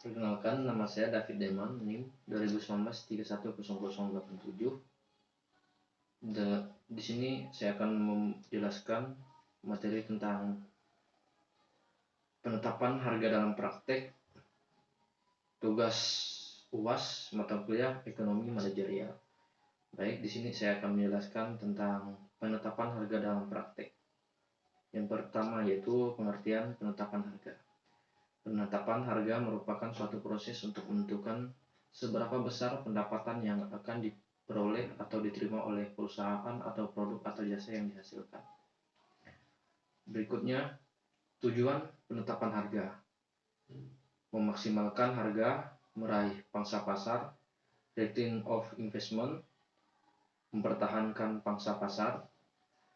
Perkenalkan, nama saya David Deman, NIM 2019 310087. Di sini saya akan menjelaskan materi tentang penetapan harga dalam praktek tugas UAS mata kuliah Ekonomi Manajerial. Baik, di sini saya akan menjelaskan tentang penetapan harga dalam praktek. Yang pertama yaitu pengertian penetapan harga. Penetapan harga merupakan suatu proses untuk menentukan seberapa besar pendapatan yang akan diperoleh atau diterima oleh perusahaan atau produk atau jasa yang dihasilkan. Berikutnya, tujuan penetapan harga. Memaksimalkan harga, meraih pangsa pasar, return of investment, mempertahankan pangsa pasar,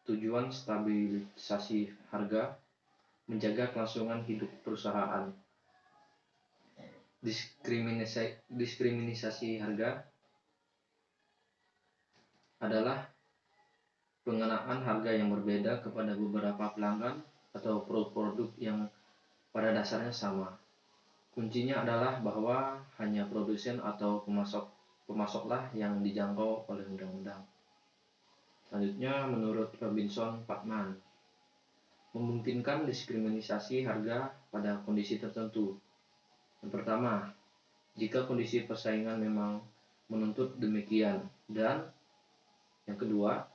tujuan stabilisasi harga, menjaga kelangsungan hidup perusahaan. Diskriminasi harga adalah pengenaan harga yang berbeda kepada beberapa pelanggan atau produk-produk yang pada dasarnya sama. Kuncinya adalah bahwa hanya produsen atau pemasoklah yang dijangkau oleh undang-undang. Selanjutnya, menurut Robinson Putnam, memungkinkan diskriminasi harga pada kondisi tertentu. Yang pertama, jika kondisi persaingan memang menuntut demikian, dan yang kedua,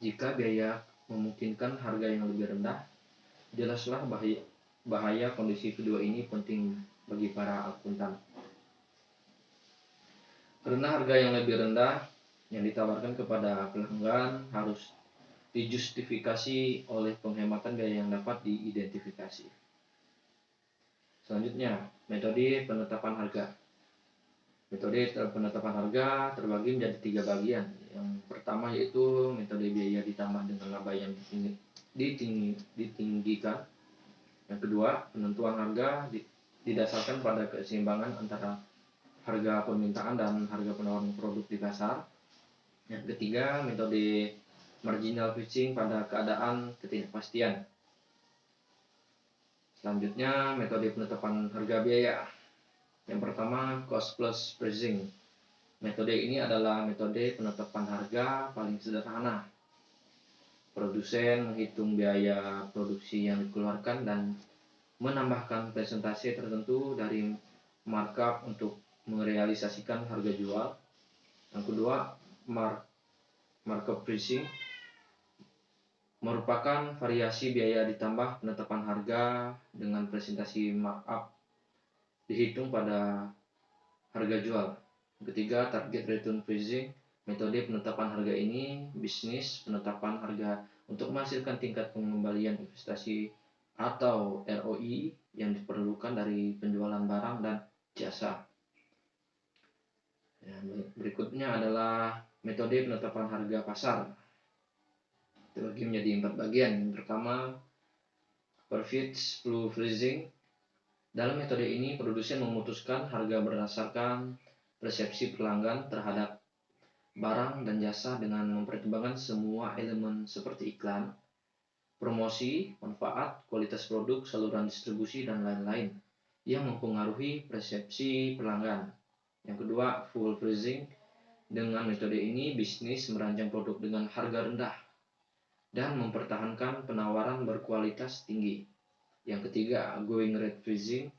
jika biaya memungkinkan harga yang lebih rendah. Jelaslah bahaya kondisi kedua ini penting bagi para akuntan. Karena harga yang lebih rendah yang ditawarkan kepada pelanggan harus dijustifikasi oleh penghematan biaya yang dapat diidentifikasi. Selanjutnya, metode penetapan harga. Metode penetapan harga terbagi menjadi 3 bagian. Yang pertama yaitu metode biaya ditambah dengan laba yang ditinggikan. Yang kedua, penentuan harga didasarkan pada keseimbangan antara harga permintaan dan harga penawaran produk di pasar. Yang ketiga, metode marginal pricing pada keadaan ketidakpastian. Selanjutnya, metode penetapan harga biaya. Yang pertama, cost plus pricing. Metode ini adalah metode penetapan harga paling sederhana. Produsen menghitung biaya produksi yang dikeluarkan dan menambahkan presentasi tertentu dari markup untuk merealisasikan harga jual. Yang kedua, markup pricing merupakan variasi biaya ditambah penetapan harga dengan presentasi markup dihitung pada harga jual. Ketiga, target return pricing. Metode penetapan harga ini bisnis penetapan harga untuk menghasilkan tingkat pengembalian investasi atau ROI yang diperlukan dari penjualan barang dan jasa. Berikutnya adalah metode penetapan harga pasar. Terbagi menjadi 4 bagian. Yang pertama, profit flow pricing. Dalam metode ini, produsen memutuskan harga berdasarkan persepsi pelanggan terhadap barang dan jasa dengan mempertimbangkan semua elemen seperti iklan, promosi, manfaat, kualitas produk, saluran distribusi, dan lain-lain yang mempengaruhi persepsi pelanggan. Yang kedua, full pricing. Dengan metode ini, bisnis merancang produk dengan harga rendah dan mempertahankan penawaran berkualitas tinggi. Yang ketiga, going rate pricing.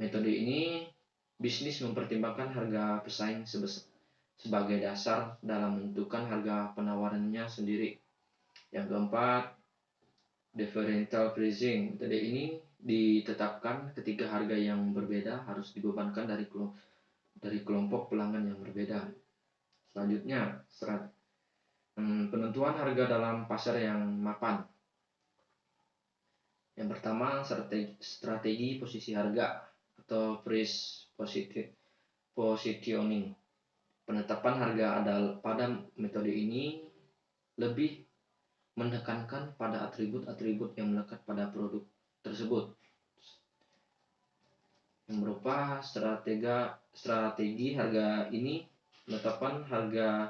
Metode ini bisnis mempertimbangkan harga pesaing sebagai dasar dalam menentukan harga penawarannya sendiri. Yang keempat, differential pricing. Metode ini ditetapkan ketika harga yang berbeda harus dibebankan dari kelompok pelanggan yang berbeda. Selanjutnya, penentuan harga dalam pasar yang mapan. Yang pertama, strategi posisi harga atau price positioning. Penetapan harga pada metode ini lebih menekankan pada atribut-atribut yang melekat pada produk tersebut, yang berupa strategi harga ini. Penetapan harga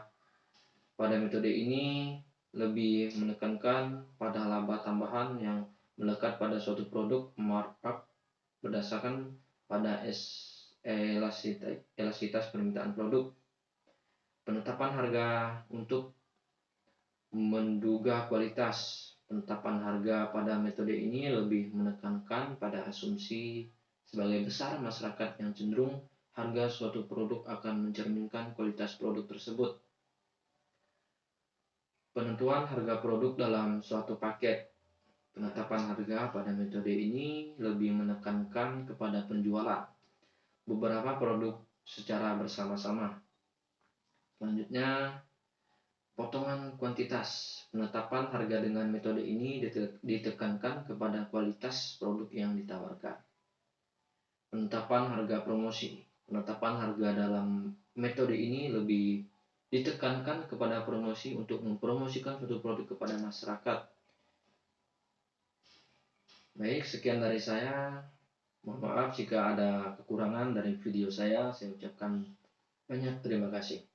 pada metode ini lebih menekankan pada laba tambahan yang melekat pada suatu produk, markup berdasarkan pada elastisitas permintaan produk. Penetapan harga untuk menduga kualitas. Penetapan harga pada metode ini lebih menekankan pada asumsi sebagai besar masyarakat yang cenderung harga suatu produk akan mencerminkan kualitas produk tersebut. Penentuan harga produk dalam suatu paket. Penetapan harga pada metode ini lebih menekankan kepada penjualan beberapa produk secara bersama-sama. Selanjutnya, potongan kuantitas. Penetapan harga dengan metode ini ditekankan kepada kualitas produk yang ditawarkan. Penetapan harga promosi. Penetapan harga dalam metode ini lebih ditekankan kepada promosi untuk mempromosikan suatu produk kepada masyarakat. Baik, sekian dari saya. Mohon maaf jika ada kekurangan dari video saya ucapkan banyak terima kasih.